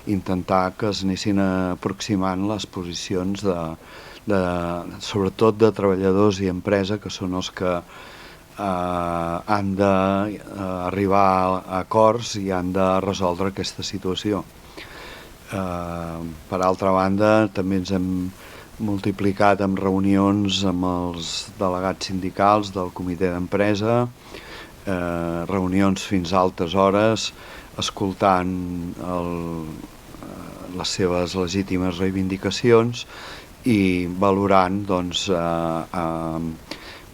intentar que es anessin aproximant les posicions sobretot de treballadors i empresa, que són els que han d'arribar a acords i han de resoldre aquesta situació. Per altra banda, també ens hem multiplicat amb reunions amb els delegats sindicals del comitè d'empresa, reunions fins a altes hores, escoltant les seves legítimes reivindicacions i valorant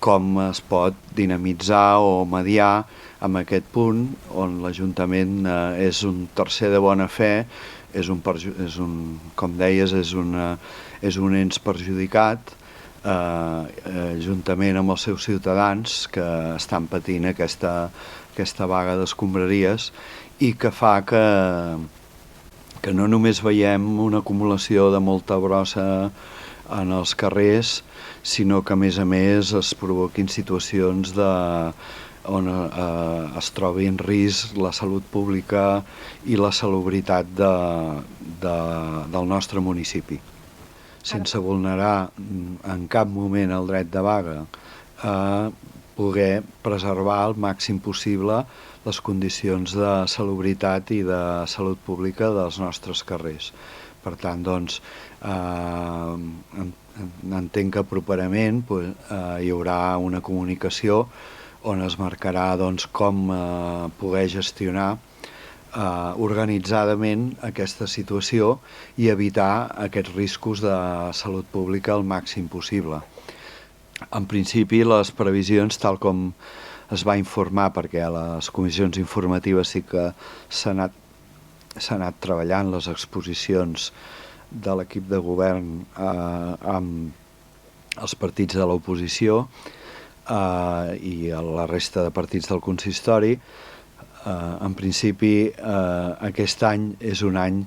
com es pot dinamitzar o mediar en aquest punt on l'Ajuntament és un tercer de bona fe, com deies, és un ens perjudicat, juntament amb els seus ciutadans que estan patint aquesta vaga d'escombraries i que fa que no només veiem una acumulació de molta brossa en els carrers, sinó que a més es provoquin situacions on es trobi en risc la salut pública i la salubritat del nostre municipi, sense vulnerar en cap moment el dret de vaga, a poder preservar al màxim possible les condicions de salubritat i de salut pública dels nostres carrers. Per tant, doncs, entenc que properament hi haurà una comunicació on es marcarà com poder gestionar organitzadament aquesta situació i evitar aquests riscos de salut pública al màxim possible. En principi, les previsions, tal com es va informar, perquè a les comissions informatives sí que s'ha anat treballant les exposicions de l'equip de govern amb els partits de l'oposició i la resta de partits del consistori. En principi, aquest any és un any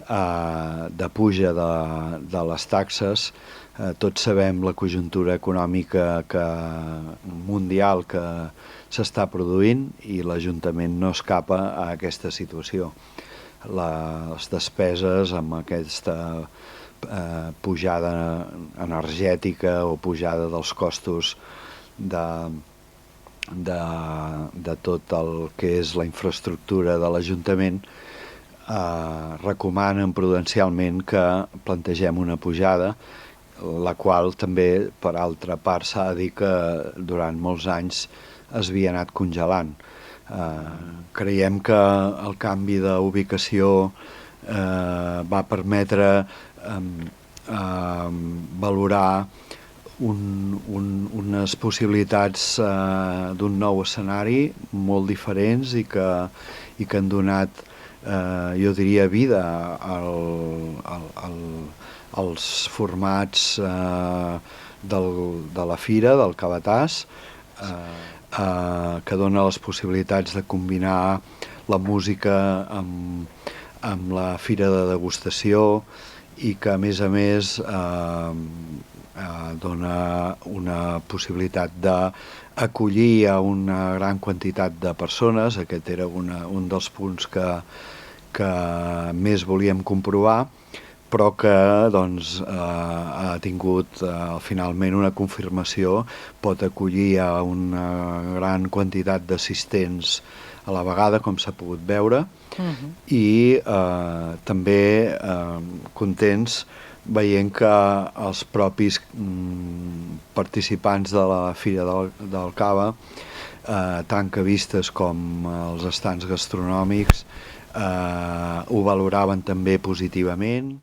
de puja de les taxes. Tots sabem la conjuntura econòmica mundial que s'està produint i l'Ajuntament no escapa a aquesta situació. Les despeses amb aquesta pujada energètica o pujada dels costos de tot el que és la infraestructura de l'Ajuntament recomanen prudencialment que plantegem una pujada, la qual també, per altra part, s'ha de dir que durant molts anys es havia anat congelant. Creiem que el canvi d'ubicació va permetre valorar unes possibilitats d'un nou escenari molt diferents i que han donat, jo diria, vida als formats de la fira, del cabàtàs, que dona les possibilitats de combinar la música amb la fira de degustació i que, a més, dona una possibilitat d'acollir a una gran quantitat de persones. Aquest era un dels punts que més volíem comprovar, però que ha tingut finalment una confirmació, pot acollir a una gran quantitat d'assistents a la vegada, com s'ha pogut veure, i també contents veient que els propis participants de la Fira del Cava, tant cavavistes com els estants gastronòmics, ho valoraven també positivament.